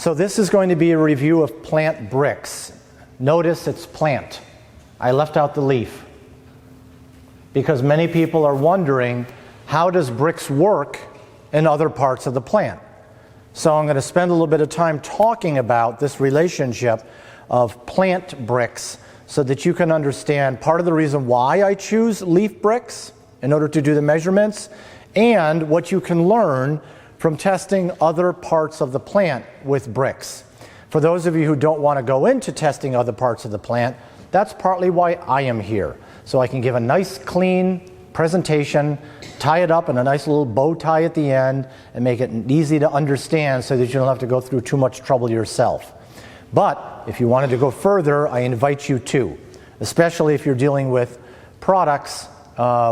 So this is going to be a review of plant Brix. Notice it's plant. I left out the leaf because many people are wondering, how does Brix work in other parts of the plant? So I'm going to spend a little bit of time talking about this relationship of plant Brix so that you can understand part of the reason why I choose leaf Brix in order to do the measurements, and what you can learn from testing other parts of the plant with Brix. For those of you who don't want to go into testing other parts of the plant, that's partly why I am here. So I can give a nice clean presentation, tie it up in a nice little bow tie at the end, and make it easy to understand so that you don't have to go through too much trouble yourself. But if you wanted to go further, I invite you to, especially if you're dealing with products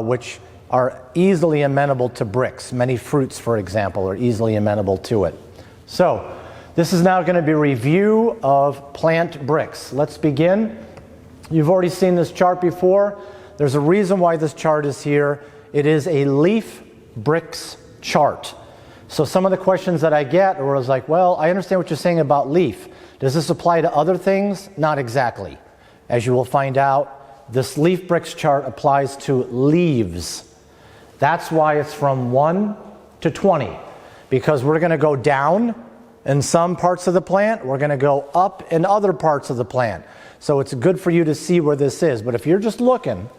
which are easily amenable to Brix. Many fruits, for example, are easily amenable to it. So this is now going to be a review of plant Brix. Let's begin. You've already seen this chart before. There's a reason why this chart is here. It is a leaf Brix chart. So some of the questions that I get are like, well, I understand what you're saying about leaf. Does this apply to other things? Not exactly. As you will find out, this leaf Brix chart applies to leaves. That's why it's from 1 to 20, because we're going to go down in some parts of the plant, we're going to go up in other parts of the plant. So it's good for you to see where this is. But if you're just looking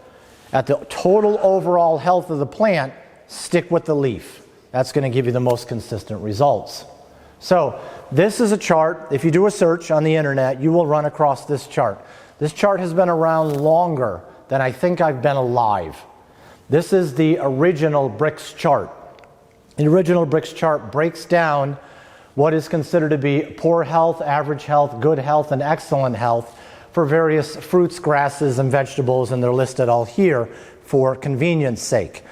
at the total overall health of the plant, stick with the leaf. That's going to give you the most consistent results. So this is a chart. If you do a search on the internet, you will run across this chart. This chart has been around longer than I think I've been alive. This is the original Brix chart. The original Brix chart breaks down what is considered to be poor health, average health, good health, and excellent health for various fruits, grasses, and vegetables, and they're listed all here for convenience sake.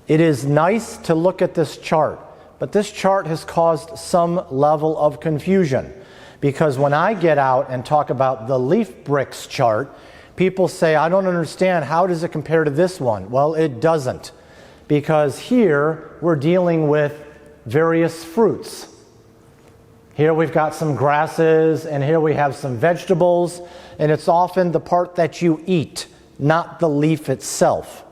It is nice to look at this chart, but this chart has caused some level of confusion, because when I get out and talk about the leaf Brix chart, people say, I don't understand, how does it compare to this one? Well, it doesn't, because here we're dealing with various fruits. Here we've got some grasses, and here we have some vegetables, and it's often the part that you eat, not the leaf itself.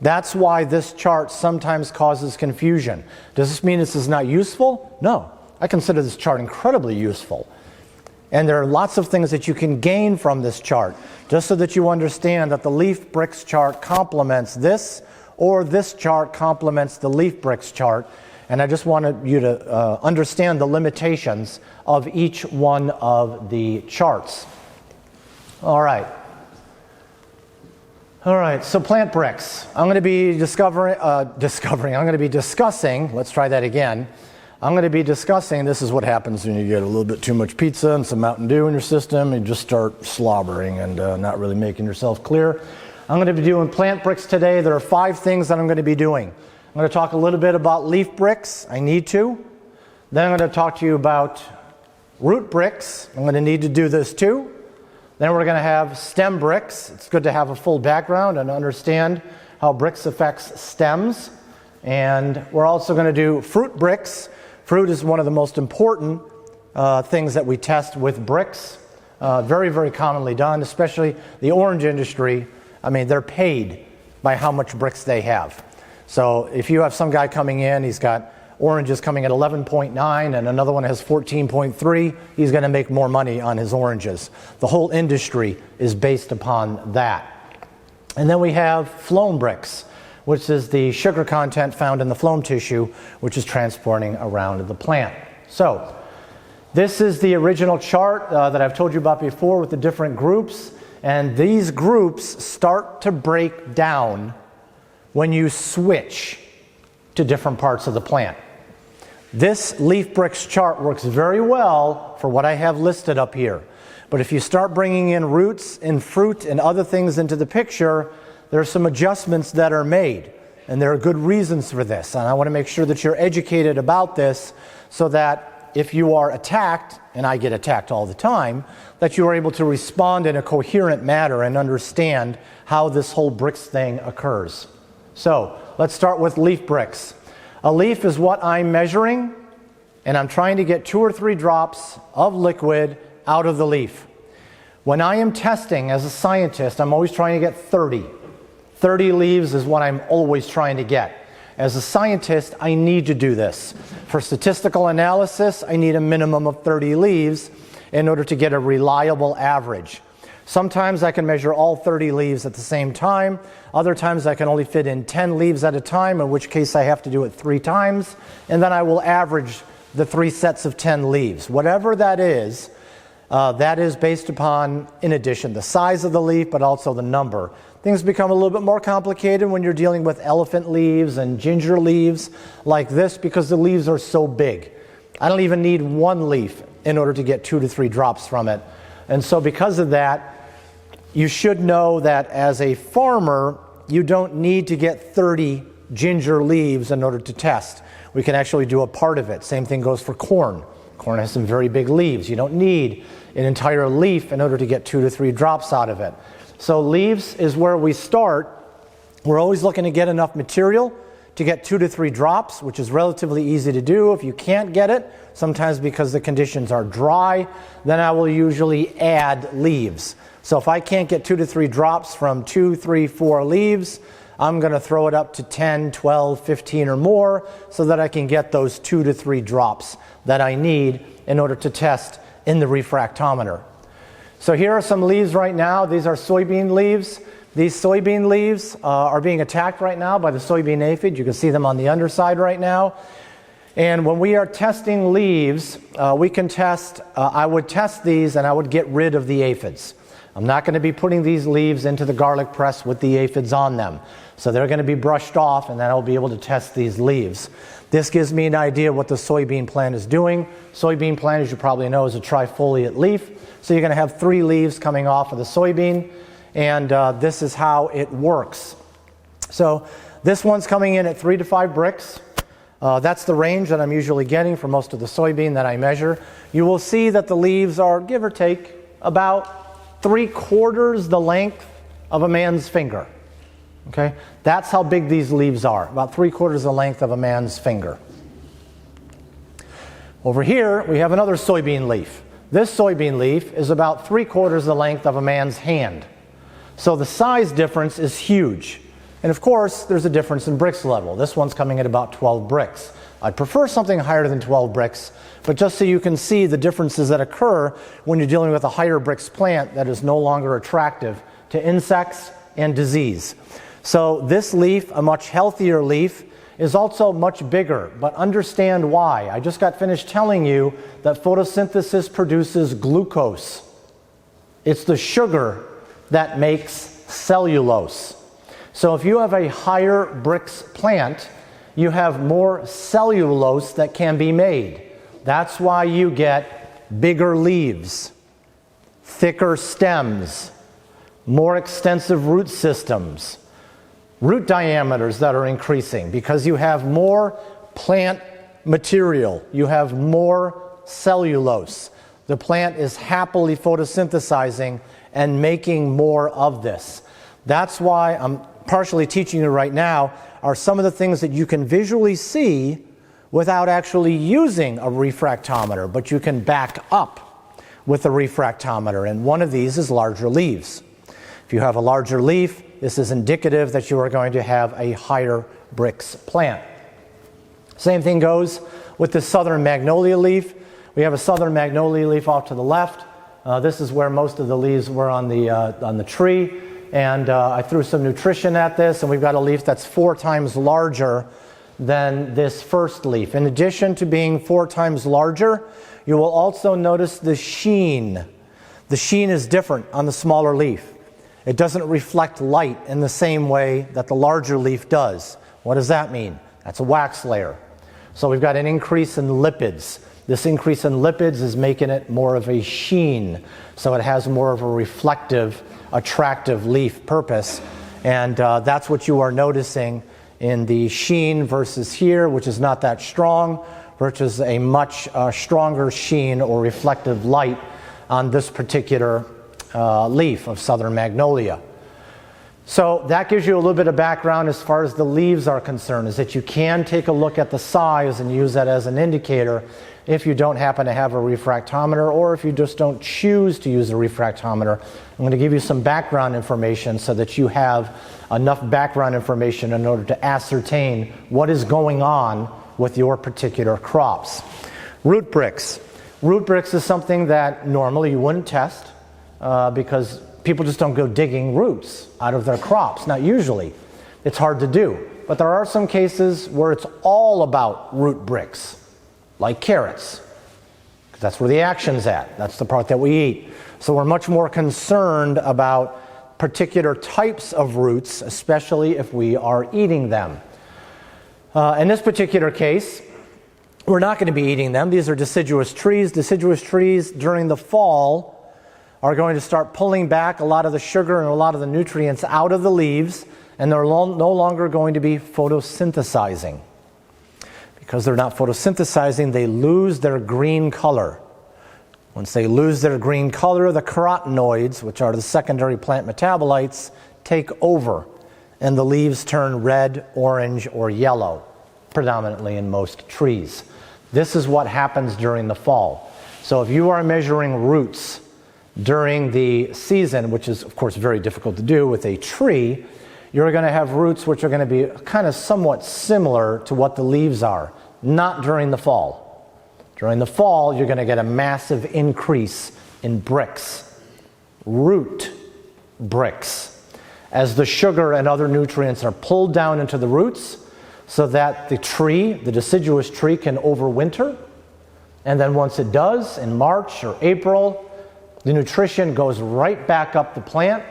That's why this chart sometimes causes confusion. Does this mean this is not useful? No. I consider this chart incredibly useful. And there are lots of things that you can gain from this chart, just so that you understand that the leaf Brix chart complements this, or this chart complements the leaf Brix chart. And I just wanted you to understand the limitations of each one of the charts. All right. All right, so plant Brix. I'm going to be discussing, let's try that again. I'm going to be discussing, this is what happens when you get a little bit too much pizza and some Mountain Dew in your system, you just start slobbering and not really making yourself clear. I'm going to be doing plant Brix today. There are 5 things that I'm going to be doing. I'm going to talk a little bit about leaf Brix. I need to. Then I'm going to talk to you about root Brix. I'm going to need to do this too. Then we're going to have stem Brix. It's good to have a full background and understand how Brix affects stems. And we're also going to do fruit Brix. Fruit is one of the most important things that we test with Brix. Very, very commonly done, especially the orange industry. I mean, they're paid by how much Brix they have. So if you have some guy coming in, he's got oranges coming at 11.9 and another one has 14.3, he's going to make more money on his oranges. The whole industry is based upon that. And then we have Phloem Brix, which is the sugar content found in the phloem tissue, which is transporting around the plant. So this is the original chart that I've told you about before with the different groups. And these groups start to break down when you switch to different parts of the plant. This leaf Brix chart works very well for what I have listed up here. But if you start bringing in roots and fruit and other things into the picture, there are some adjustments that are made. And there are good reasons for this. And I want to make sure that you're educated about this so that if you are attacked, and I get attacked all the time, that you are able to respond in a coherent manner and understand how this whole Brix thing occurs. So let's start with leaf Brix. A leaf is what I'm measuring and I'm trying to get 2 or 3 drops of liquid out of the leaf. When I am testing as a scientist, I'm always trying to get 30. 30 leaves is what I'm always trying to get. As a scientist, I need to do this. For statistical analysis, I need a minimum of 30 leaves in order to get a reliable average. Sometimes I can measure all 30 leaves at the same time. Other times I can only fit in 10 leaves at a time, in which case I have to do it 3 times, and then I will average the 3 sets of 10 leaves. Whatever that is based upon, in addition, the size of the leaf, but also the number. Things become a little bit more complicated when you're dealing with elephant leaves and ginger leaves like this, because the leaves are so big. I don't even need 1 leaf in order to get 2 to 3 drops from it. And so because of that, you should know that as a farmer, you don't need to get 30 ginger leaves in order to test. We can actually do a part of it. Same thing goes for corn. Corn has some very big leaves. You don't need an entire leaf in order to get 2 to 3 drops out of it. So leaves is where we start. We're always looking to get enough material to get 2 to 3 drops, which is relatively easy to do. If you can't get it, sometimes because the conditions are dry, then I will usually add leaves. So if I can't get 2 to 3 drops from 2, 3, 4 leaves, I'm going to throw it up to 10, 12, 15 or more so that I can get those 2 to 3 drops that I need in order to test in the refractometer. So here are some leaves right now. These are soybean leaves. These soybean leaves are being attacked right now by the soybean aphid. You can see them on the underside right now. And when we are testing leaves, we can test, I would test these and I would get rid of the aphids. I'm not going to be putting these leaves into the garlic press with the aphids on them. So they're going to be brushed off, and then I'll be able to test these leaves. This gives me an idea what the soybean plant is doing. Soybean plant, as you probably know, is a trifoliate leaf. So you're going to have 3 leaves coming off of the soybean, and this is how it works. So this one's coming in at 3 to 5 Brix. That's the range that I'm usually getting for most of the soybean that I measure. You will see that the leaves are, give or take, about 3/4 the length of a man's finger. Okay? That's how big these leaves are, about 3/4 the length of a man's finger. Over here, we have another soybean leaf. This soybean leaf is about 3/4 the length of a man's hand. So the size difference is huge. And of course, there's a difference in Brix level. This one's coming at about 12 Brix. I'd prefer something higher than 12 Brix, but just so you can see the differences that occur when you're dealing with a higher Brix plant that is no longer attractive to insects and disease. So this leaf, a much healthier leaf, is also much bigger, but understand why. I just got finished telling you that photosynthesis produces glucose. It's the sugar that makes cellulose. So if you have a higher Brix plant, you have more cellulose that can be made. That's why you get bigger leaves, thicker stems, more extensive root systems, root diameters that are increasing because you have more plant material, you have more cellulose. The plant is happily photosynthesizing and making more of this. That's why I'm partially teaching you right now are some of the things that you can visually see without actually using a refractometer, but you can back up with a refractometer, and one of these is larger leaves. If you have a larger leaf, this is indicative that you are going to have a higher Brix plant. Same thing goes with the southern magnolia leaf. We have a southern magnolia leaf off to the left. This is where most of the leaves were on the tree. And I threw some nutrition at this, and we've got a leaf that's 4 times larger than this first leaf. In addition to being 4 times larger, you will also notice the sheen. The sheen is different on the smaller leaf. It doesn't reflect light in the same way that the larger leaf does. What does that mean? That's a wax layer. So we've got an increase in lipids. This increase in lipids is making it more of a sheen, so it has more of a reflective, attractive leaf purpose, and that's what you are noticing in the sheen versus here, which is not that strong, versus a much stronger sheen or reflective light on this particular leaf of southern magnolia. So that gives you a little bit of background as far as the leaves are concerned, is that you can take a look at the size and use that as an indicator if you don't happen to have a refractometer, or if you just don't choose to use a refractometer. I'm going to give you some background information so that you have enough background information in order to ascertain what is going on with your particular crops. Root Brix. Root Brix is something that normally you wouldn't test because people just don't go digging roots out of their crops. Not usually. It's hard to do. But there are some cases where it's all about root Brix, like carrots. That's where the action's at. That's the part that we eat. So we're much more concerned about particular types of roots, especially if we are eating them. In this particular case, we're not going to be eating them. These are deciduous trees. Deciduous trees during the fall are going to start pulling back a lot of the sugar and a lot of the nutrients out of the leaves, and they're no longer going to be photosynthesizing. Because they're not photosynthesizing, they lose their green color. Once they lose their green color, the carotenoids, which are the secondary plant metabolites, take over, and the leaves turn red, orange, or yellow, predominantly in most trees. This is what happens during the fall. So if you are measuring roots during the season, which is of course very difficult to do with a tree, you're going to have roots which are going to be kind of somewhat similar to what the leaves are, not during the fall. During the fall, you're going to get a massive increase in Brix, root Brix, as the sugar and other nutrients are pulled down into the roots so that the tree, the deciduous tree, can overwinter. And then once it does, in March or April, the nutrition goes right back up the plant,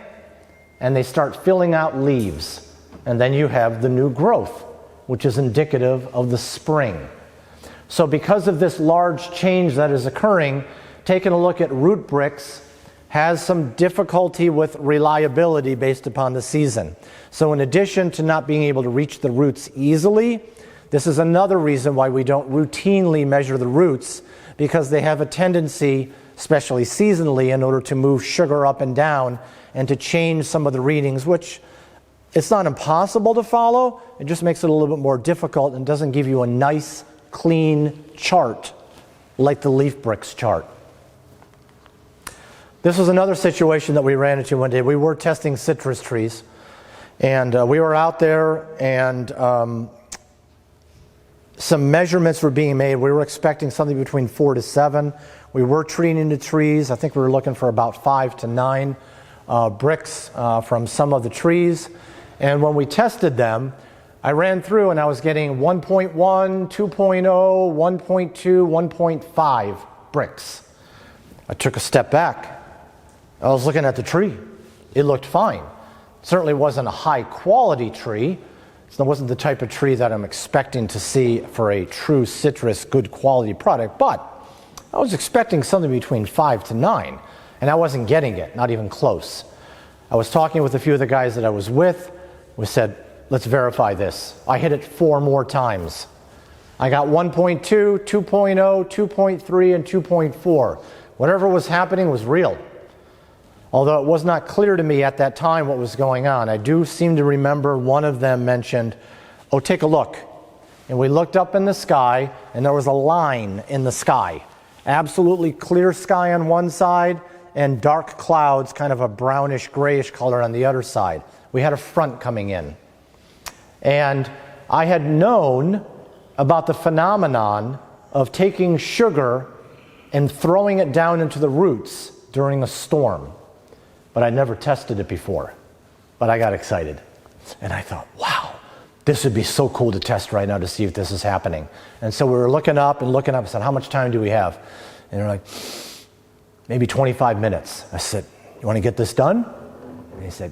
and they start filling out leaves. And then you have the new growth, which is indicative of the spring. So because of this large change that is occurring, taking a look at root Brix has some difficulty with reliability based upon the season. So in addition to not being able to reach the roots easily, this is another reason why we don't routinely measure the roots, because they have a tendency, especially seasonally, in order to move sugar up and down and to change some of the readings, which it's not impossible to follow. It just makes it a little bit more difficult and doesn't give you a nice, clean chart like the leaf Brix chart. This was another situation that we ran into one day. We were testing citrus trees, and we were out there, and some measurements were being made. We were expecting something between 4 to 7. We were treating the trees. I think we were looking for about 5 to 9 Brix from some of the trees. And when we tested them, I ran through and I was getting 1.1, 2.0, 1.2, 1.5 Brix. I took a step back. I was looking at the tree. It looked fine. It certainly wasn't a high quality tree. It wasn't the type of tree that I'm expecting to see for a true citrus good quality product, but I was expecting something between 5 to 9, and I wasn't getting it, not even close. I was talking with a few of the guys that I was with. We said, let's verify this. I hit it 4 more times. I got 1.2, 2.0, 2.3, and 2.4. Whatever was happening was real. Although it was not clear to me at that time what was going on. I do seem to remember one of them mentioned, oh, take a look. And we looked up in the sky, and there was a line in the sky. Absolutely clear sky on one side, and dark clouds, kind of a brownish, grayish color on the other side. We had a front coming in. And I had known about the phenomenon of taking sugar and throwing it down into the roots during a storm. But I'd never tested it before. But I got excited. And I thought, wow, this would be so cool to test right now to see if this is happening. And so we were looking up and said, how much time do we have? And they're like, maybe 25 minutes. I said, you want to get this done? And he said,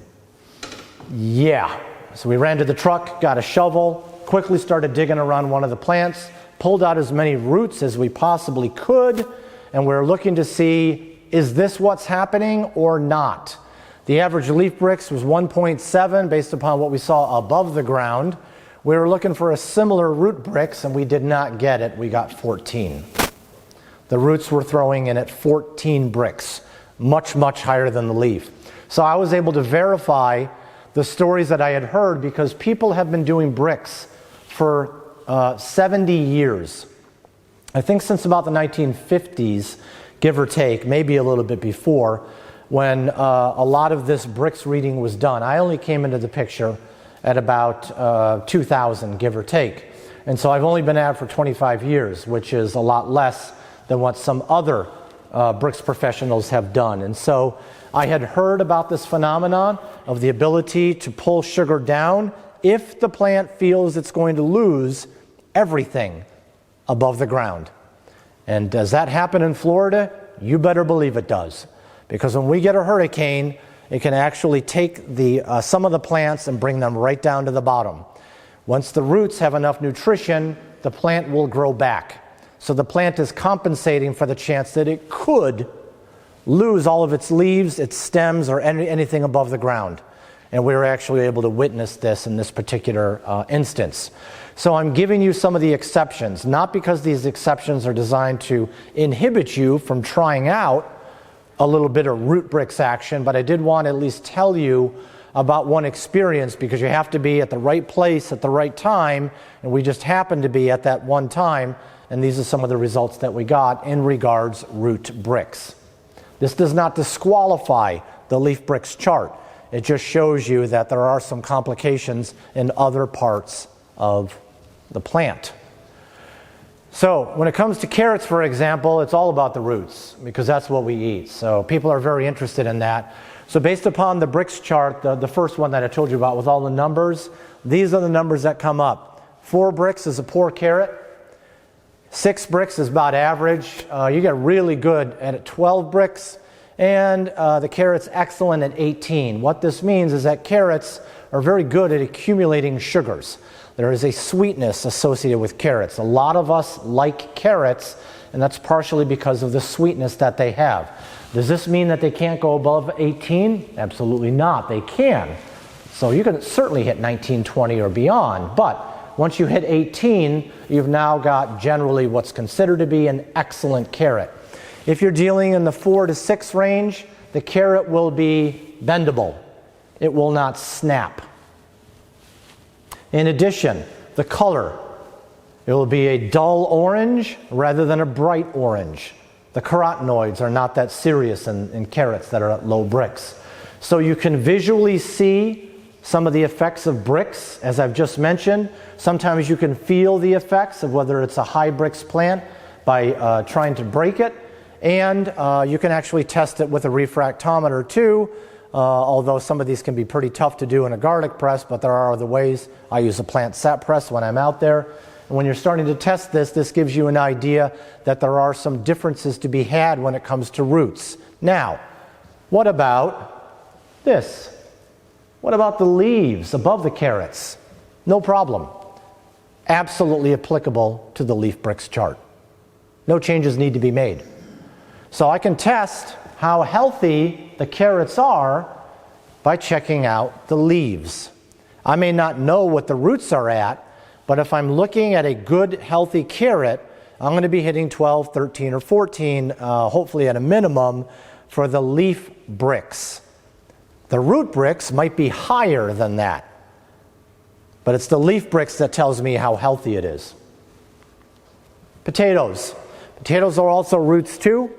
yeah. So we ran to the truck, got a shovel, quickly started digging around one of the plants, pulled out as many roots as we possibly could, and we were looking to see, is this what's happening or not? The average leaf Brix was 1.7 based upon what we saw above the ground. We were looking for a similar root Brix, and we did not get it. We got 14. The roots were throwing in at 14 Brix, much, much higher than the leaf. So I was able to verify the stories that I had heard, because people have been doing Brix for 70 years. I think since about the 1950s, give or take, maybe a little bit before, when a lot of this Brix reading was done. I only came into the picture at about 2000, give or take. And so I've only been at it for 25 years, which is a lot less than what some other Brix professionals have done. And so I had heard about this phenomenon of the ability to pull sugar down if the plant feels it's going to lose everything above the ground. And does that happen in Florida? You better believe it does. Because when we get a hurricane, it can actually take some of the plants and bring them right down to the bottom. Once the roots have enough nutrition, the plant will grow back. So the plant is compensating for the chance that it could lose all of its leaves, its stems, or anything above the ground. And we were actually able to witness this in this particular instance. So I'm giving you some of the exceptions, not because these exceptions are designed to inhibit you from trying out a little bit of root Brix action, but I did want to at least tell you about one experience, because you have to be at the right place at the right time, and we just happened to be at that one time, and these are some of the results that we got in regards root Brix. This does not disqualify the leaf Brix chart. It just shows you that there are some complications in other parts of the plant. So when it comes to carrots, for example, it's all about the roots, because that's what we eat. So people are very interested in that. So based upon the Brix chart, the first one that I told you about with all the numbers, these are the numbers that come up. 4 Brix is a poor carrot. 6 Brix is about average. You get really good at 12 Brix, and the carrot's excellent at 18. What this means is that carrots are very good at accumulating sugars. There is a sweetness associated with carrots. A lot of us like carrots, and that's partially because of the sweetness that they have. Does this mean that they can't go above 18? Absolutely not. They can. So you can certainly hit 19, 20, or beyond, but once you hit 18, you've now got generally what's considered to be an excellent carrot. If you're dealing in the 4 to 6 range, the carrot will be bendable. It will not snap. In addition, the color, it will be a dull orange rather than a bright orange. The carotenoids are not that serious in carrots that are at low Brix. So you can visually see some of the effects of Brix, as I've just mentioned. Sometimes you can feel the effects of whether it's a high Brix plant by trying to break it. And you can actually test it with a refractometer too, although some of these can be pretty tough to do in a garlic press, but there are other ways. I use a plant sap press when I'm out there. And when you're starting to test this, this gives you an idea that there are some differences to be had when it comes to roots. Now, what about this? What about the leaves above the carrots? No problem. Absolutely applicable to the leaf Brix chart. No changes need to be made. So I can test how healthy the carrots are by checking out the leaves. I may not know what the roots are at, but if I'm looking at a good, healthy carrot, I'm going to be hitting 12, 13, or 14, hopefully at a minimum, for the leaf Brix. The root Brix might be higher than that, but it's the leaf Brix that tells me how healthy it is. Potatoes. Potatoes are also roots too.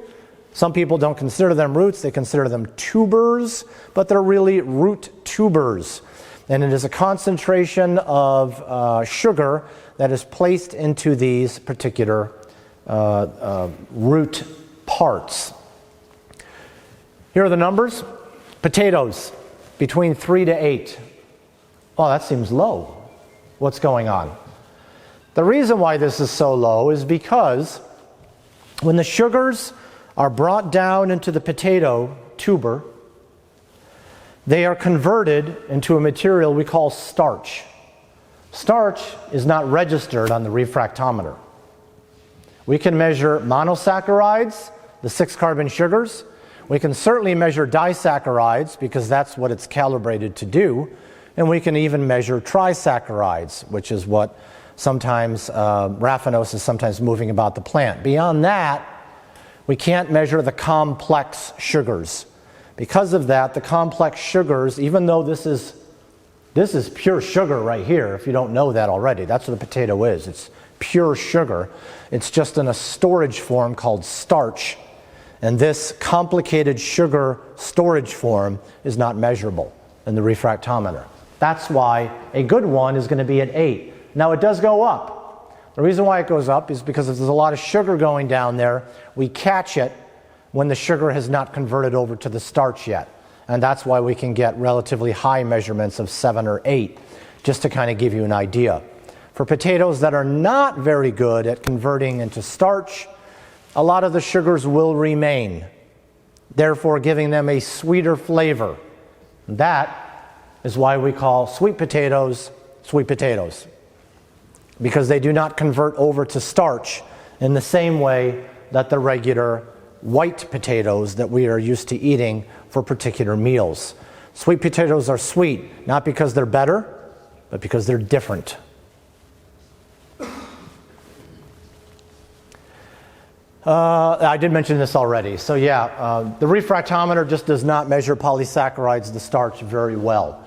Some people don't consider them roots, they consider them tubers, but they're really root tubers. And it is a concentration of sugar that is placed into these particular root parts. Here are the numbers. Potatoes, between 3 to 8. Oh, that seems low. What's going on? The reason why this is so low is because when the sugars are brought down into the potato tuber, they are converted into a material we call starch. Starch is not registered on the refractometer. We can measure monosaccharides, the 6-carbon sugars. We can certainly measure disaccharides because that's what it's calibrated to do. And we can even measure trisaccharides, which is what sometimes raffinose is sometimes moving about the plant. Beyond that, we can't measure the complex sugars. Because of that, the complex sugars, even though this is This is pure sugar right here, if you don't know that already. That's what a potato is. It's pure sugar. It's just in a storage form called starch. And this complicated sugar storage form is not measurable in the refractometer. That's why a good one is going to be at 8. Now it does go up. The reason why it goes up is because if there's a lot of sugar going down there, we catch it when the sugar has not converted over to the starch yet. And that's why we can get relatively high measurements of 7 or 8, just to kind of give you an idea. For potatoes that are not very good at converting into starch, a lot of the sugars will remain, therefore giving them a sweeter flavor. That is why we call sweet potatoes, because they do not convert over to starch in the same way that the regular white potatoes that we are used to eating for particular meals. Sweet potatoes are sweet, not because they're better, but because they're different. I did mention this already. So yeah, the refractometer just does not measure polysaccharides, the starch, very well.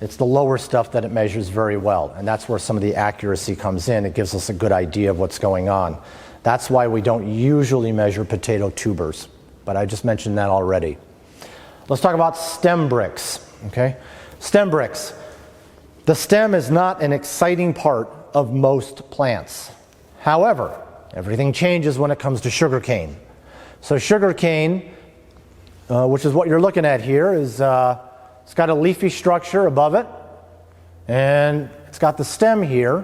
It's the lower stuff that it measures very well, and that's where some of the accuracy comes in. It gives us a good idea of what's going on. That's why we don't usually measure potato tubers, but I just mentioned that already. Let's talk about stem Brix. Okay? Stem Brix. The stem is not an exciting part of most plants. However, everything changes when it comes to sugarcane. So sugarcane, which is what you're looking at here, is it's got a leafy structure above it, and it's got the stem here,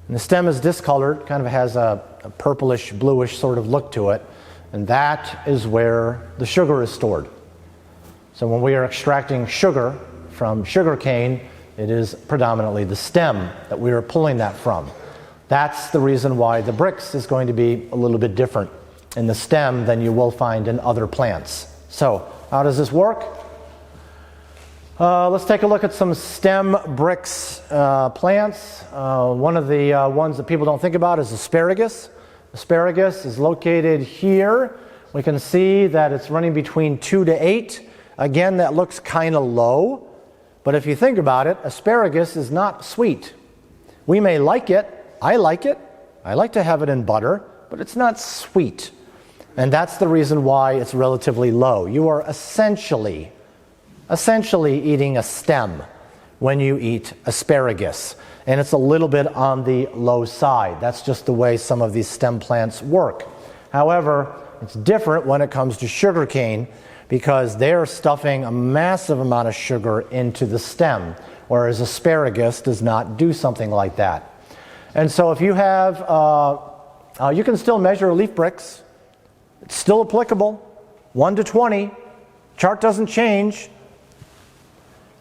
and the stem is discolored, kind of has a purplish, bluish sort of look to it, and that is where the sugar is stored. So when we are extracting sugar from sugarcane, it is predominantly the stem that we are pulling that from. That's the reason why the Brix is going to be a little bit different in the stem than you will find in other plants. So how does this work? Let's take a look at some stem Brix plants. One of the ones that people don't think about is asparagus. Asparagus is located here. We can see that it's running between 2 to 8. Again, that looks kind of low, but if you think about it, asparagus is not sweet. We may like it. I like it. I like to have it in butter, but it's not sweet. And that's the reason why it's relatively low. You are essentially eating a stem when you eat asparagus. And it's a little bit on the low side. That's just the way some of these stem plants work. However, it's different when it comes to sugarcane, because they're stuffing a massive amount of sugar into the stem, whereas asparagus does not do something like that. And so if you have, you can still measure leaf Brix. It's still applicable, 1 to 20. Chart doesn't change.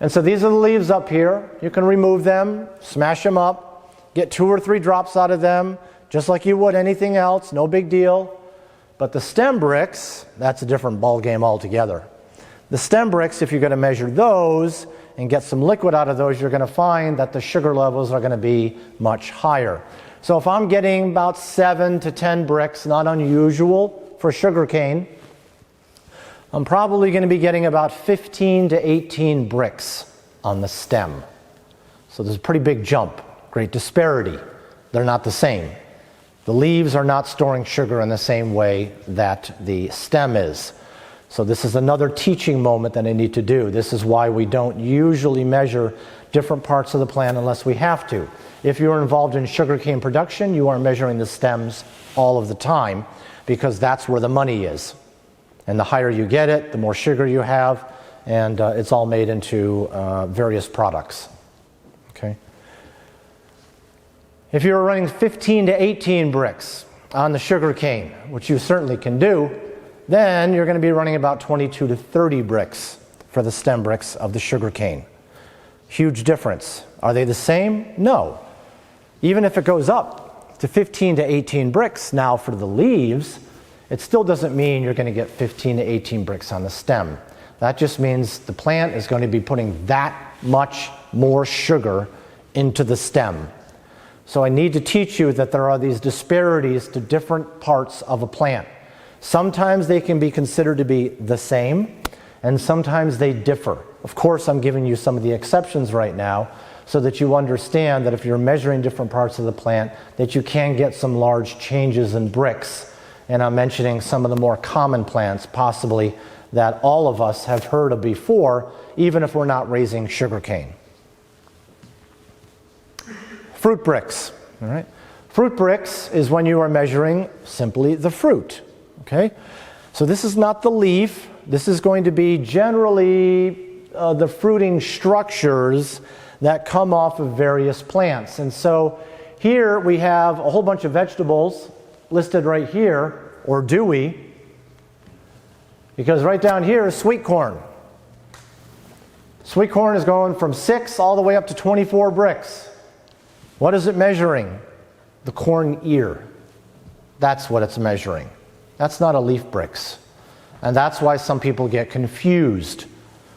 And so these are the leaves up here. You can remove them, smash them up, get 2 or 3 drops out of them, just like you would anything else, no big deal. But the stem Brix, that's a different ball game altogether. The stem Brix, if you're going to measure those and get some liquid out of those, you're going to find that the sugar levels are going to be much higher. So if I'm getting about 7 to 10 Brix, not unusual for sugarcane, I'm probably going to be getting about 15 to 18 Brix on the stem. So there's a pretty big jump, great disparity. They're not the same. The leaves are not storing sugar in the same way that the stem is. So this is another teaching moment that I need to do. This is why we don't usually measure different parts of the plant unless we have to. If you're involved in sugarcane production, you are measuring the stems all of the time, because that's where the money is. And the higher you get it, the more sugar you have, and it's all made into various products. Okay. If you're running 15 to 18 Brix on the sugar cane, which you certainly can do, then you're going to be running about 22 to 30 Brix for the stem Brix of the sugar cane. Huge difference. Are they the same? No. Even if it goes up to 15 to 18 Brix now for the leaves, it still doesn't mean you're going to get 15 to 18 Brix on the stem. That just means the plant is going to be putting that much more sugar into the stem. So I need to teach you that there are these disparities to different parts of a plant. Sometimes they can be considered to be the same, and sometimes they differ. Of course, I'm giving you some of the exceptions right now so that you understand that if you're measuring different parts of the plant, that you can get some large changes in Brix. And I'm mentioning some of the more common plants, possibly, that all of us have heard of before, even if we're not raising sugarcane. Fruit Brix. All right. Fruit Brix is when you are measuring simply the fruit. Okay? So this is not the leaf. This is going to be generally the fruiting structures that come off of various plants. And so here we have a whole bunch of vegetables listed right here, or do we? Because right down here is sweet corn. Sweet corn is going from 6 all the way up to 24 Brix. What is it measuring? The corn ear. That's what it's measuring. That's not a leaf Brix. And that's why some people get confused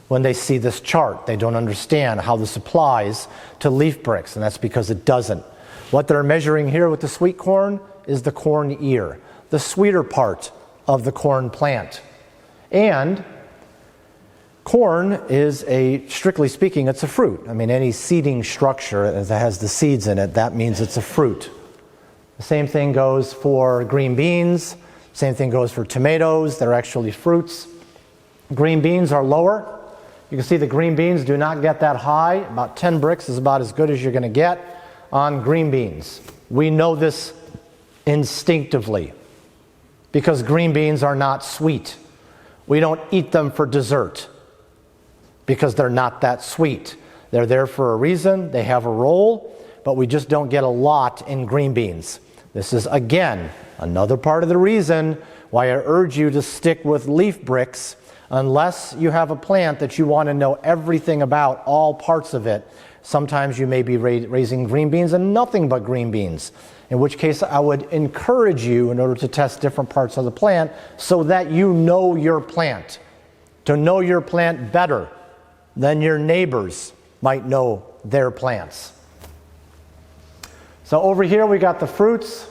when they see this chart. They don't understand how this applies to leaf Brix, and that's because it doesn't. What they're measuring here with the sweet corn is the corn ear, the sweeter part of the corn plant. And corn is strictly speaking, it's a fruit. I mean, any seeding structure that has the seeds in it, that means it's a fruit. The same thing goes for green beans. Same thing goes for tomatoes. They're actually fruits. Green beans are lower. You can see the green beans do not get that high. About 10 Brix is about as good as you're going to get on green beans. We know this instinctively because green beans are not sweet. We don't eat them for dessert because they're not that sweet. They're there for a reason. They have a role, but we just don't get a lot in green beans. This is, again, another part of the reason why I urge you to stick with leaf Brix unless you have a plant that you want to know everything about, all parts of it. Sometimes you may be raising green beans and nothing but green beans, in which case I would encourage you, in order to test different parts of the plant, so that you know your plant. To know your plant better than your neighbors might know their plants. So over here we got the fruits.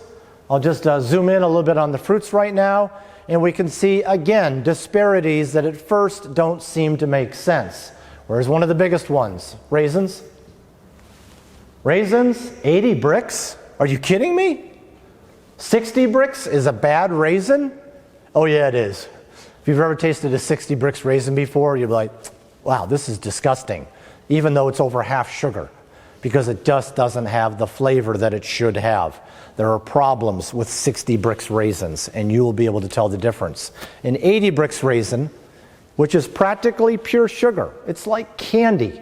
I'll just zoom in a little bit on the fruits right now, and we can see again disparities that at first don't seem to make sense. Where's one of the biggest ones? Raisins. Raisins, 80 Brix? Are you kidding me? 60 Brix is a bad raisin? Oh yeah, it is. If you've ever tasted a 60 Brix raisin before, you'll be like, wow, this is disgusting, even though it's over half sugar, because it just doesn't have the flavor that it should have. There are problems with 60 Brix raisins, and you will be able to tell the difference. An 80 Brix raisin, which is practically pure sugar, it's like candy.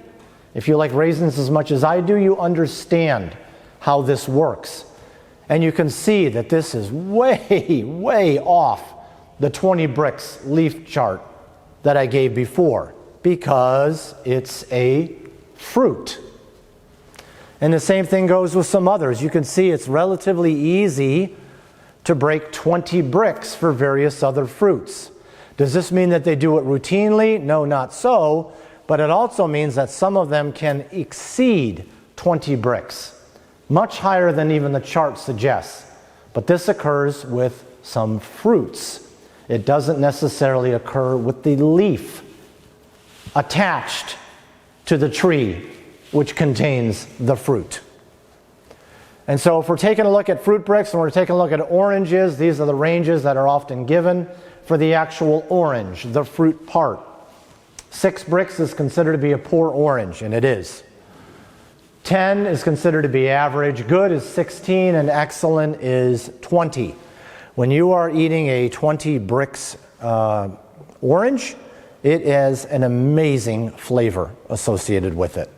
If you like raisins as much as I do, you understand how this works. And you can see that this is way, way off the 20 Brix leaf chart that I gave before, because it's a fruit. And the same thing goes with some others. You can see it's relatively easy to break 20 Brix for various other fruits. Does this mean that they do it routinely? No, not so. But it also means that some of them can exceed 20 Brix, much higher than even the chart suggests. But this occurs with some fruits. It doesn't necessarily occur with the leaf attached to the tree which contains the fruit. And so if we're taking a look at fruit Brix and we're taking a look at oranges, these are the ranges that are often given for the actual orange, the fruit part. 6 Brix is considered to be a poor orange, and it is. 10 is considered to be average. Good is 16, and excellent is 20. When you are eating a 20 Brix orange, it has an amazing flavor associated with it.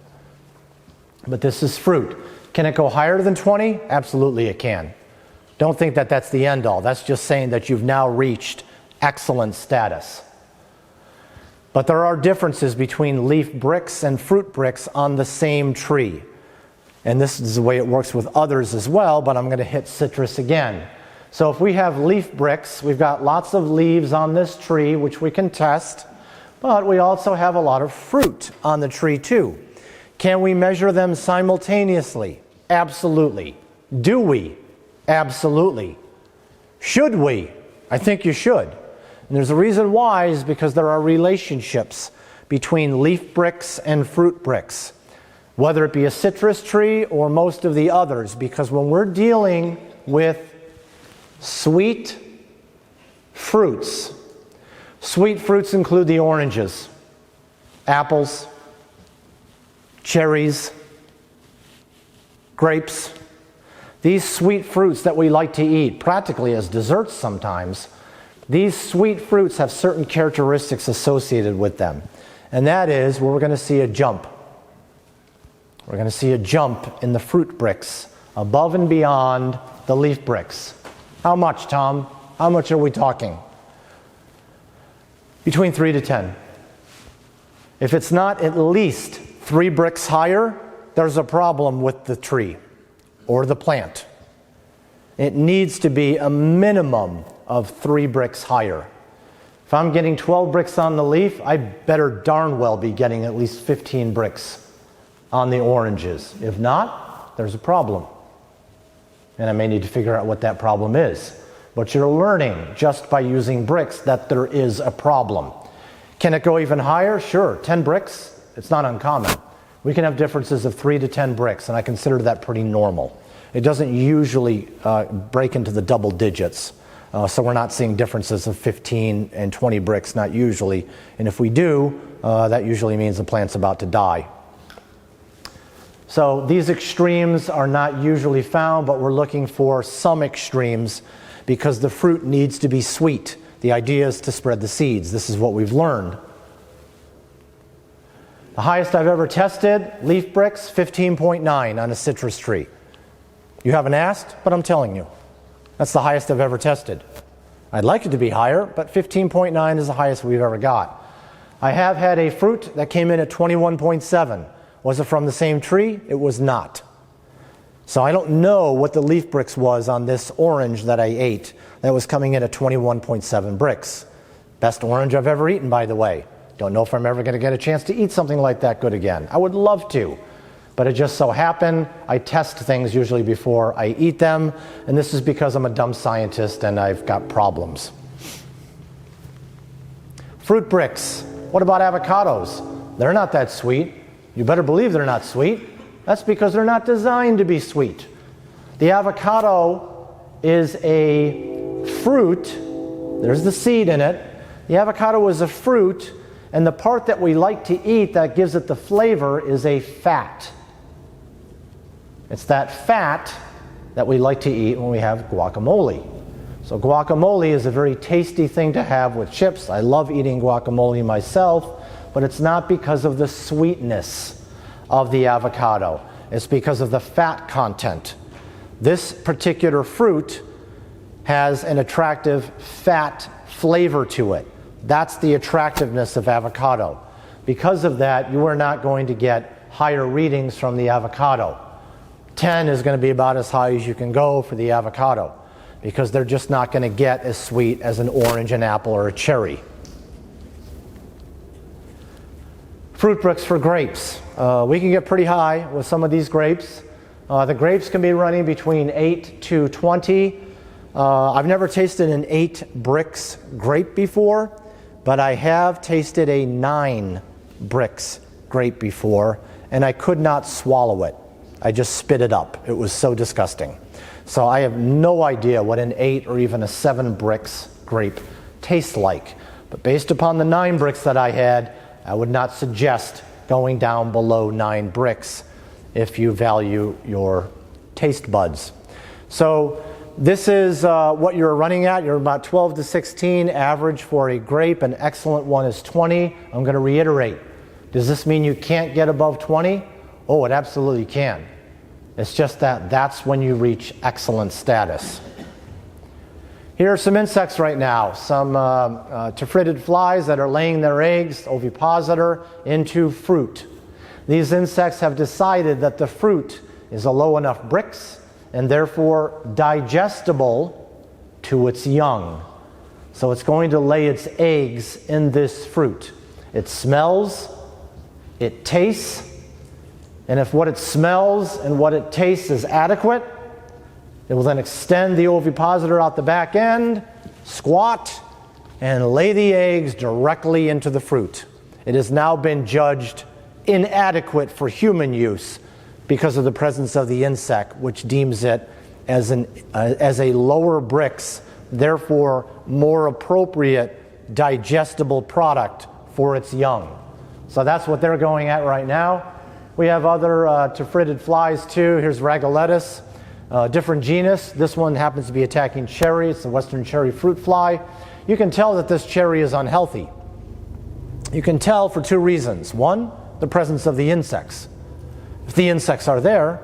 But this is fruit. Can it go higher than 20? Absolutely it can. Don't think that that's the end all. That's just saying that you've now reached excellent status. But there are differences between leaf Brix and fruit Brix on the same tree. And this is the way it works with others as well, but I'm going to hit citrus again. So if we have leaf Brix, we've got lots of leaves on this tree, which we can test, but we also have a lot of fruit on the tree too. Can we measure them simultaneously? Absolutely. Do we? Absolutely. Should we? I think you should. And there's a reason why, is because there are relationships between leaf Brix and fruit Brix, whether it be a citrus tree or most of the others, because when we're dealing with sweet fruits include the oranges, apples, cherries, grapes. These sweet fruits that we like to eat, practically as desserts sometimes, these sweet fruits have certain characteristics associated with them. And that is where we're going to see a jump. We're going to see a jump in the fruit Brix above and beyond the leaf Brix. How much, Tom? How much are we talking? Between 3 to 10. If it's not at least 3 Brix higher, there's a problem with the tree or the plant. It needs to be a minimum of 3 Brix higher. If I'm getting 12 Brix on the leaf, I better darn well be getting at least 15 Brix on the oranges. If not, there's a problem. And I may need to figure out what that problem is. But you're learning just by using Brix that there is a problem. Can it go even higher? Sure, 10 Brix, it's not uncommon. We can have differences of 3 to 10 Brix, and I consider that pretty normal. It doesn't usually break into the double digits. So we're not seeing differences of 15 and 20 Brix, not usually. And if we do, that usually means the plant's about to die. So these extremes are not usually found, but we're looking for some extremes because the fruit needs to be sweet. The idea is to spread the seeds. This is what we've learned. The highest I've ever tested, leaf Brix, 15.9 on a citrus tree. You haven't asked, but I'm telling you. That's the highest I've ever tested. I'd like it to be higher, but 15.9 is the highest we've ever got. I have had a fruit that came in at 21.7. Was it from the same tree? It was not. So I don't know what the leaf Brix was on this orange that I ate that was coming in at 21.7 Brix. Best orange I've ever eaten, by the way. Don't know if I'm ever going to get a chance to eat something like that good again. I would love to. But it just so happened, I test things usually before I eat them, and this is because I'm a dumb scientist and I've got problems. Fruit Brix. What about avocados? They're not that sweet. You better believe they're not sweet. That's because they're not designed to be sweet. The avocado is a fruit. There's the seed in it. The avocado is a fruit, and the part that we like to eat that gives it the flavor is a fat. It's that fat that we like to eat when we have guacamole. So guacamole is a very tasty thing to have with chips. I love eating guacamole myself, but it's not because of the sweetness of the avocado. It's because of the fat content. This particular fruit has an attractive fat flavor to it. That's the attractiveness of avocado. Because of that, you are not going to get higher readings from the avocado. 10 is going to be about as high as you can go for the avocado, because they're just not going to get as sweet as an orange, an apple, or a cherry. Fruit Brix for grapes. We can get pretty high with some of these grapes. The grapes can be running between 8 to 20. I've never tasted an 8 Brix grape before, but I have tasted a 9 Brix grape before, and I could not swallow it. I just spit it up. It was so disgusting. So I have no idea what an 8 or even a 7 Brix grape tastes like. But based upon the 9 Brix that I had, I would not suggest going down below 9 Brix if you value your taste buds. So this is what you're running at. You're about 12 to 16 average for a grape. An excellent one is 20. I'm going to reiterate. Does this mean you can't get above 20? Oh, it absolutely can. It's just that that's when you reach excellent status. Here are some insects right now. Some tephritid flies that are laying their eggs, ovipositor, into fruit. These insects have decided that the fruit is a low enough Brix and therefore digestible to its young. So it's going to lay its eggs in this fruit. It smells, it tastes, and if what it smells and what it tastes is adequate, it will then extend the ovipositor out the back end, squat, and lay the eggs directly into the fruit. it has now been judged inadequate for human use because of the presence of the insect, which deems it as a lower Brix, therefore more appropriate digestible product for its young. So that's what they're going at right now. We have other tephritid flies too. Here's Ragoletus, different genus. This one happens to be attacking cherry. It's the western cherry fruit fly. You can tell that this cherry is unhealthy. You can tell for two reasons. One, the presence of the insects. If the insects are there,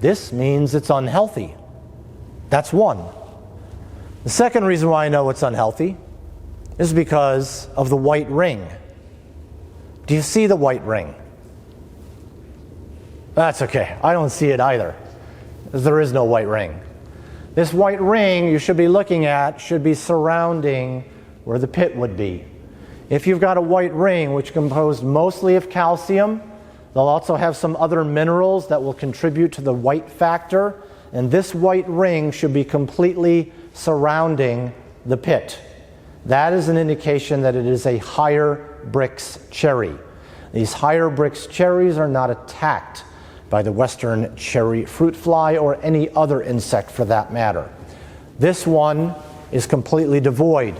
this means it's unhealthy. That's one. The second reason why I know it's unhealthy is because of the white ring. Do you see the white ring? That's okay. I don't see it either, because there is no white ring. This white ring you should be looking at should be surrounding where the pit would be. If you've got a white ring, which is composed mostly of calcium, they'll also have some other minerals that will contribute to the white factor, and this white ring should be completely surrounding the pit. That is an indication that it is a higher Brix cherry. These higher Brix cherries are not attacked by the western cherry fruit fly or any other insect for that matter. This one is completely devoid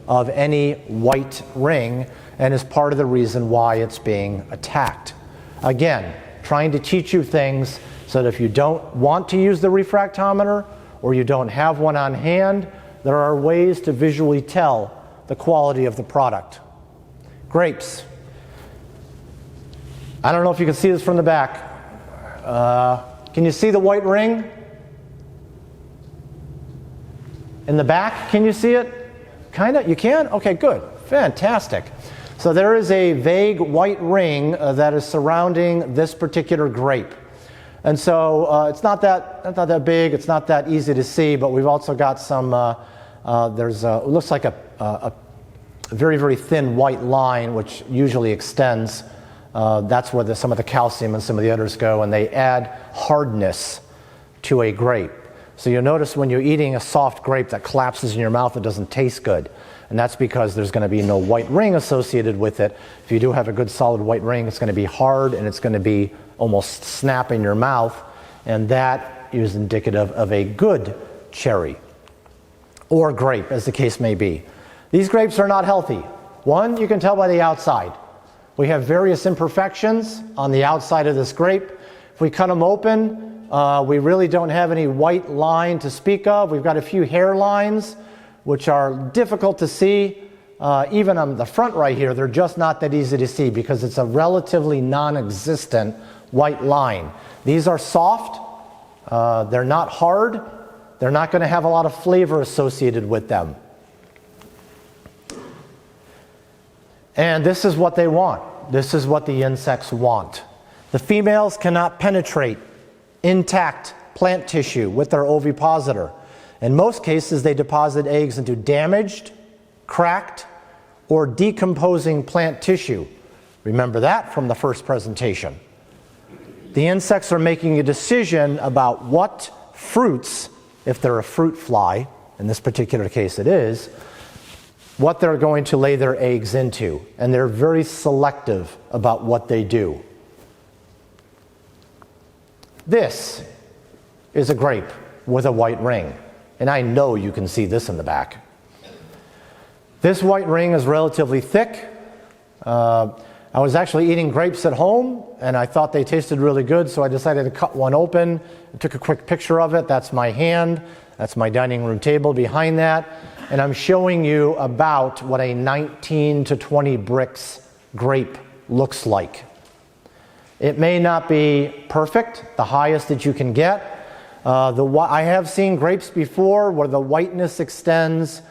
of any white ring and is part of the reason why it's being attacked. Again, trying to teach you things so that if you don't want to use the refractometer or you don't have one on hand, there are ways to visually tell the quality of the product. Grapes. I don't know if you can see this from the back. Can you see the white ring? In the back, can you see it? Kinda? You can? Okay, good. Fantastic. So there is a vague white ring that is surrounding this particular grape. And so it's not that big, it's not that easy to see, but we've also got some, it looks like a very, very thin white line, which usually extends. That's where some of the calcium and some of the others go, and they add hardness to a grape. So you'll notice when you're eating a soft grape that collapses in your mouth, it doesn't taste good. And that's because there's going to be no white ring associated with it. If you do have a good solid white ring, it's going to be hard and it's going to be almost snap in your mouth. And that is indicative of a good cherry or grape, as the case may be. These grapes are not healthy. One, you can tell by the outside. We have various imperfections on the outside of this grape. If we cut them open, we really don't have any white line to speak of. We've got a few hairlines, which are difficult to see. Even on the front right here, they're just not that easy to see because it's a relatively non-existent white line. These are soft. They're not hard. They're not going to have a lot of flavor associated with them. And this is what they want. This is what the insects want. The females cannot penetrate intact plant tissue with their ovipositor. In most cases, they deposit eggs into damaged, cracked, or decomposing plant tissue. Remember that from the first presentation. The insects are making a decision about what fruits, if they're a fruit fly, in this particular case it is, what they're going to lay their eggs into. And they're very selective about what they do. This is a grape with a white ring. And I know you can see this in the back. This white ring is relatively thick. I was actually eating grapes at home, and I thought they tasted really good, so I decided to cut one open. I took a quick picture of it. That's my hand. That's my dining room table behind that. And I'm showing you about what a 19 to 20 Brix grape looks like. It may not be perfect, the highest that you can get. I have seen grapes before where the whiteness extends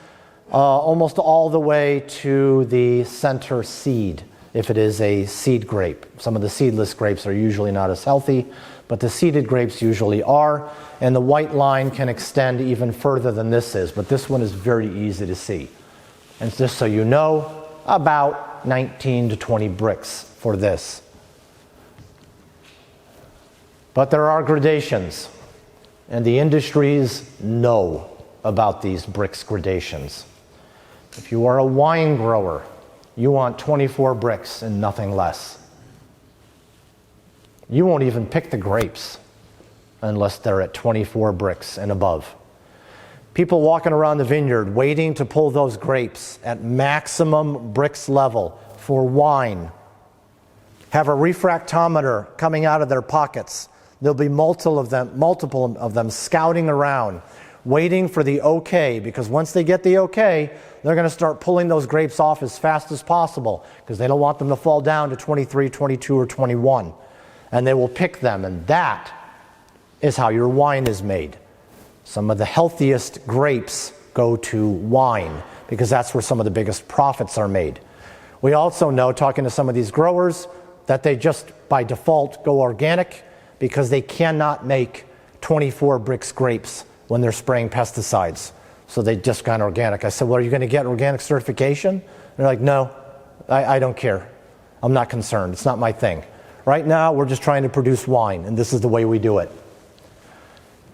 almost all the way to the center seed, if it is a seed grape. Some of the seedless grapes are usually not as healthy, but the seeded grapes usually are, and the white line can extend even further than this is, but this one is very easy to see. And just so you know, about 19 to 20 Brix for this. But there are gradations, and the industries know about these Brix gradations. If you are a wine grower, You want 24 Brix and nothing less. You won't even pick the grapes unless they're at 24 Brix and above. People walking around the vineyard waiting to pull those grapes at maximum Brix level for wine have a refractometer coming out of their pockets. There'll be multiple of them scouting around, waiting for the okay, because once they get the okay, they're going to start pulling those grapes off as fast as possible because they don't want them to fall down to 23, 22, or 21. And they will pick them, and that is how your wine is made. Some of the healthiest grapes go to wine because that's where some of the biggest profits are made. We also know, talking to some of these growers, that they just by default go organic because they cannot make 24 Brix grapes when they're spraying pesticides. So they just gone organic. I said, well, are you going to get organic certification? They're like, no, I don't care. I'm not concerned. It's not my thing. Right now, we're just trying to produce wine, and this is the way we do it.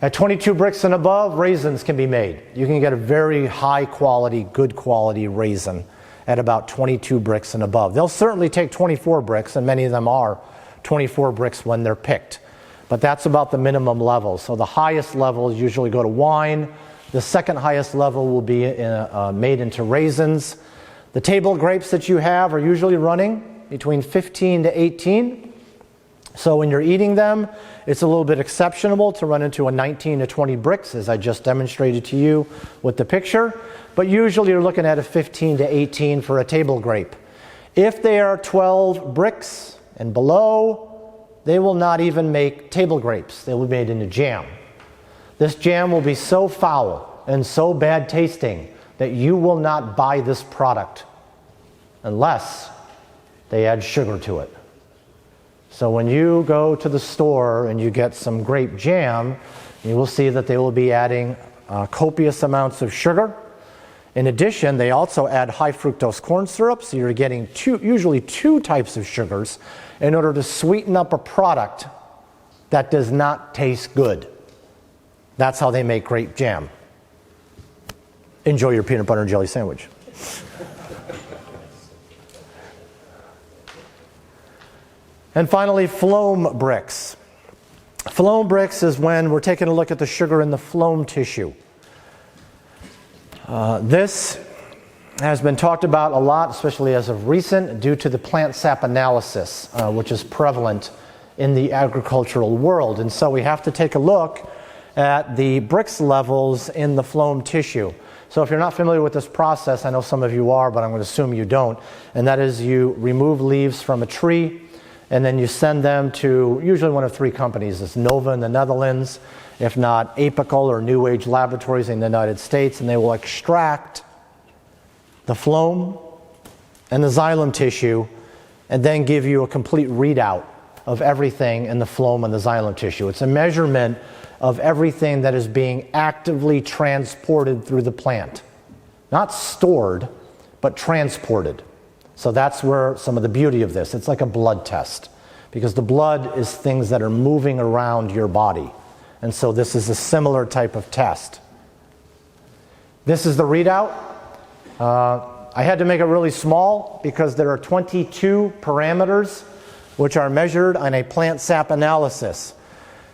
At 22 Brix and above, raisins can be made. You can get a very high quality, good quality raisin at about 22 Brix and above. They'll certainly take 24 Brix, and many of them are 24 Brix when they're picked. But that's about the minimum level. So the highest levels usually go to wine. The second highest level will be made into raisins. The table grapes that you have are usually running between 15 to 18. So when you're eating them, it's a little bit exceptional to run into a 19 to 20 Brix, as I just demonstrated to you with the picture. But usually you're looking at a 15 to 18 for a table grape. If they are 12 Brix and below, they will not even make table grapes. They will be made into jam. This jam will be so foul and so bad tasting that you will not buy this product unless they add sugar to it. So when you go to the store and you get some grape jam, you will see that they will be adding copious amounts of sugar. In addition, they also add high fructose corn syrup, so you're getting usually two types of sugars in order to sweeten up a product that does not taste good. That's how they make grape jam. Enjoy your peanut butter and jelly sandwich. And finally, Phloem Brix. Phloem Brix is when we're taking a look at the sugar in the phloem tissue. This has been talked about a lot, especially as of recent, due to the plant sap analysis, which is prevalent in the agricultural world. And so we have to take a look at the Brix levels in the phloem tissue. So if you're not familiar with this process, I know some of you are, but I'm going to assume you don't, and that is you remove leaves from a tree, and then you send them to usually one of three companies. It's Nova in the Netherlands, if not Apical or New Age Laboratories in the United States, and they will extract the phloem and the xylem tissue and then give you a complete readout of everything in the phloem and the xylem tissue. It's a measurement of everything that is being actively transported through the plant. Not stored, but transported. So that's where some of the beauty of this. It's like a blood test, because the blood is things that are moving around your body. And so this is a similar type of test. This is the readout. I had to make it really small because there are 22 parameters which are measured on a plant sap analysis.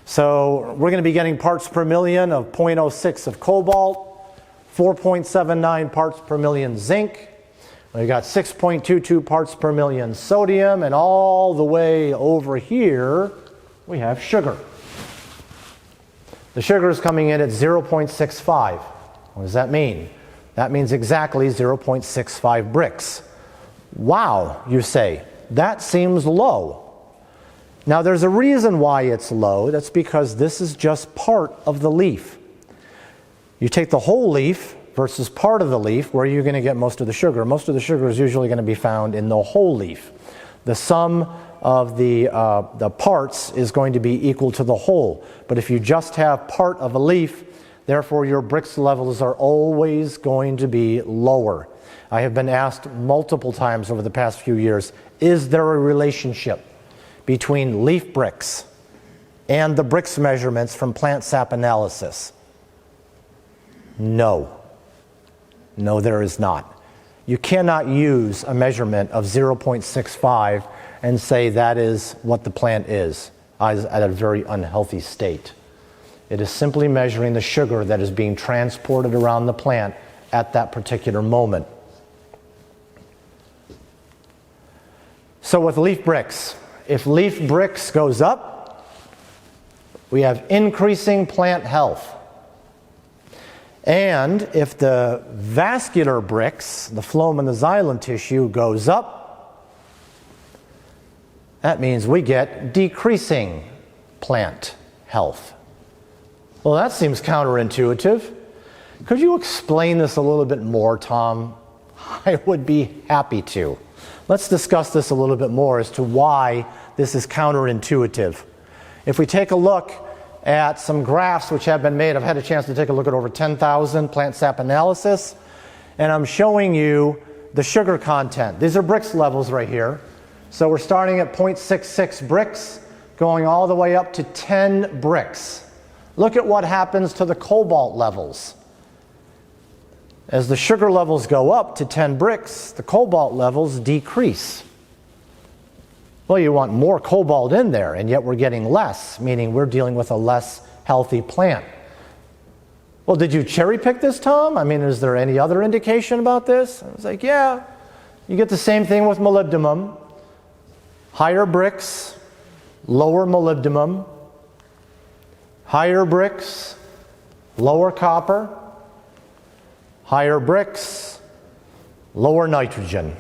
So we're going to be getting parts per million of 0.06 of cobalt, 4.79 parts per million zinc. We've got 6.22 parts per million sodium, and all the way over here we have sugar. The sugar is coming in at 0.65. What does that mean? That means exactly 0.65 Brix. Wow, you say, that seems low. Now there's a reason why it's low. That's because this is just part of the leaf. You take the whole leaf versus part of the leaf, where you're going to get most of the sugar. Most of the sugar is usually going to be found in the whole leaf. The sum of the parts is going to be equal to the whole. But if you just have part of a leaf, therefore your Brix levels are always going to be lower. I have been asked multiple times over the past few years, is there a relationship between leaf Brix and the Brix measurements from plant sap analysis? No. No, there is not. You cannot use a measurement of 0.65 and say that is what the plant is at a very unhealthy state. It is simply measuring the sugar that is being transported around the plant at that particular moment. So with leaf Brix, if leaf Brix goes up, we have increasing plant health. And if the vascular Brix, the phloem and the xylem tissue, goes up, that means we get decreasing plant health. Well, that seems counterintuitive. Could you explain this a little bit more, Tom? I would be happy to. Let's discuss this a little bit more as to why this is counterintuitive. If we take a look at some graphs which have been made, I've had a chance to take a look at over 10,000 plant sap analysis, and I'm showing you the sugar content. These are Brix levels right here. So we're starting at 0.66 Brix, going all the way up to 10 Brix. Look at what happens to the cobalt levels. As the sugar levels go up to 10 Brix, the cobalt levels decrease. Well, you want more cobalt in there, and yet we're getting less, meaning we're dealing with a less healthy plant. Well, did you cherry pick this, Tom? I mean, is there any other indication about this? I was like, yeah. You get the same thing with molybdenum. Higher Brix, lower molybdenum. Higher Brix, lower copper. Higher Brix, lower nitrogen.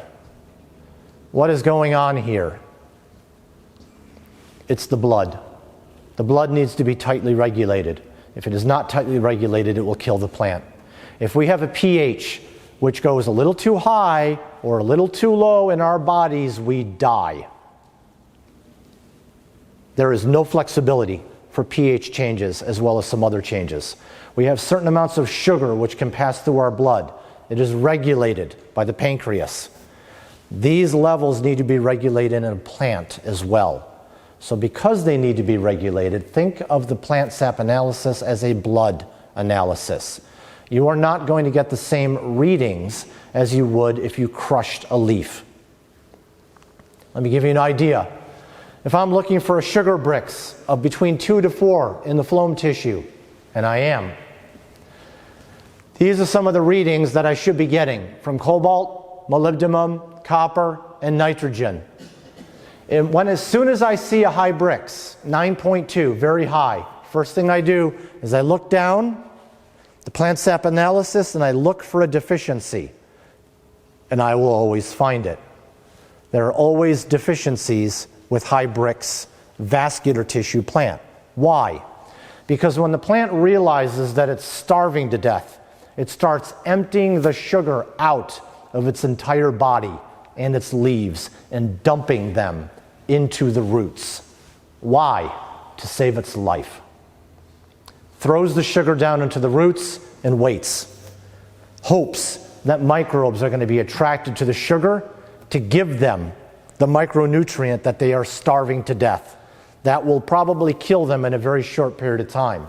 What is going on here? It's the blood. The blood needs to be tightly regulated. If it is not tightly regulated, it will kill the plant. If we have a pH which goes a little too high or a little too low in our bodies, we die. There is no flexibility for pH changes as well as some other changes. We have certain amounts of sugar which can pass through our blood. It is regulated by the pancreas. These levels need to be regulated in a plant as well. So because they need to be regulated, think of the plant sap analysis as a blood analysis. You are not going to get the same readings as you would if you crushed a leaf. Let me give you an idea. If I'm looking for a sugar Brix of between 2 to 4 in the phloem tissue, and I am, these are some of the readings that I should be getting from cobalt, molybdenum, copper, and nitrogen. And as soon as I see a high Brix, 9.2, very high, first thing I do is I look down the plant sap analysis and I look for a deficiency. And I will always find it. There are always deficiencies with high Brix vascular tissue plant. Why? Because when the plant realizes that it's starving to death, it starts emptying the sugar out of its entire body and its leaves and dumping them into the roots. Why? To save its life. Throws the sugar down into the roots and waits. Hopes that microbes are going to be attracted to the sugar to give them the micronutrient that they are starving to death. That will probably kill them in a very short period of time.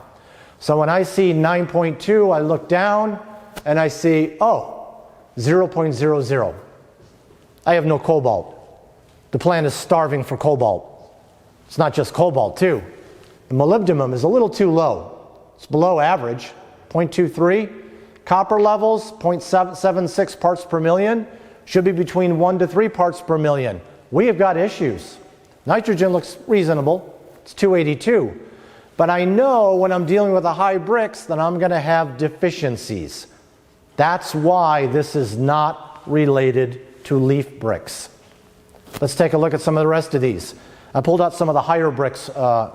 So when I see 9.2, I look down and I see, oh, 0.00. I have no cobalt. The plant is starving for cobalt. It's not just cobalt, too. The molybdenum is a little too low. It's below average, 0.23. Copper levels, 0.76 parts per million. Should be between 1 to 3 parts per million. We have got issues. Nitrogen looks reasonable. It's 282. But I know when I'm dealing with a high Brix that I'm going to have deficiencies. That's why this is not related to leaf Brix. Let's take a look at some of the rest of these. I pulled out some of the higher Brix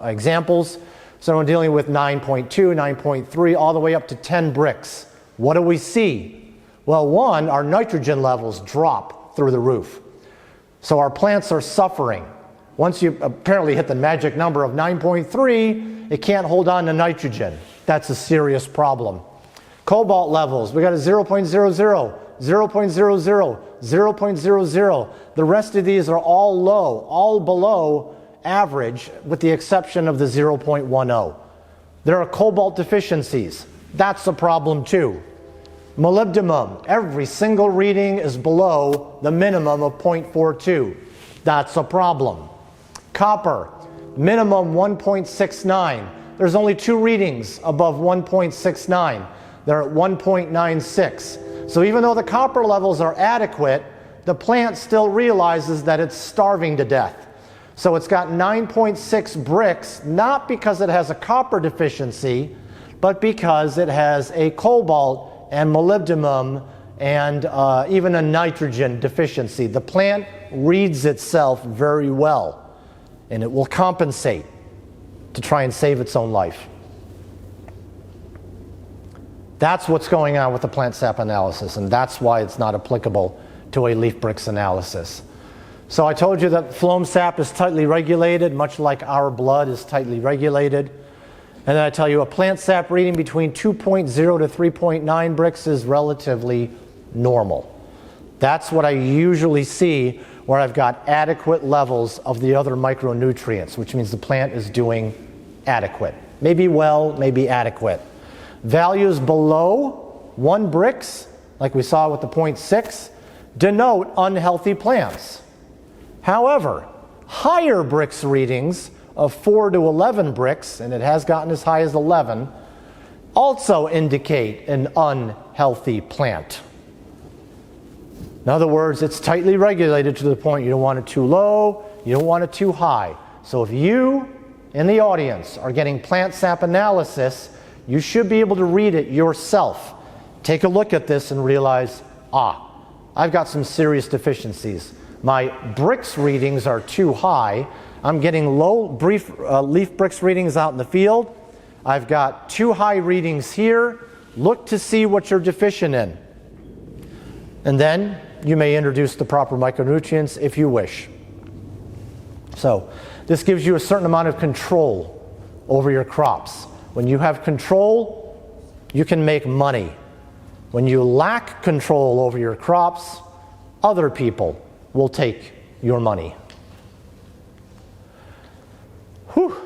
examples. So I'm dealing with 9.2, 9.3, all the way up to 10 Brix. What do we see? Well, one, our nitrogen levels drop through the roof. So our plants are suffering. Once you apparently hit the magic number of 9.3, it can't hold on to nitrogen. That's a serious problem. Cobalt levels, we got a 0.00, 0.00, 0.00. The rest of these are all low, all below average, with the exception of the 0.10. There are cobalt deficiencies. That's a problem too. Molybdenum, every single reading is below the minimum of 0.42. That's a problem. Copper, minimum 1.69. There's only 2 readings above 1.69. They're at 1.96. So even though the copper levels are adequate, the plant still realizes that it's starving to death. So it's got 9.6 Brix, not because it has a copper deficiency, but because it has a cobalt and molybdenum and even a nitrogen deficiency. The plant reads itself very well, and it will compensate to try and save its own life. That's what's going on with the plant sap analysis, and that's why it's not applicable to a leaf Brix analysis. So I told you that phloem sap is tightly regulated, much like our blood is tightly regulated. And then I tell you a plant sap reading between 2.0 to 3.9 Brix is relatively normal. That's what I usually see where I've got adequate levels of the other micronutrients, which means the plant is doing adequate. Maybe well, maybe adequate. Values below 1 Brix, like we saw with the 0.6, denote unhealthy plants. However, higher Brix readings of 4 to 11 Brix, and it has gotten as high as 11, also indicate an unhealthy plant. In other words, it's tightly regulated to the point you don't want it too low, you don't want it too high. So if you in the audience are getting plant sap analysis, you should be able to read it yourself. Take a look at this and realize, I've got some serious deficiencies. My Brix readings are too high. I'm getting low leaf Brix readings out in the field. I've got too high readings here. Look to see what you're deficient in. And then you may introduce the proper micronutrients if you wish. So this gives you a certain amount of control over your crops. When you have control, you can make money. When you lack control over your crops, other people will take your money. Whew.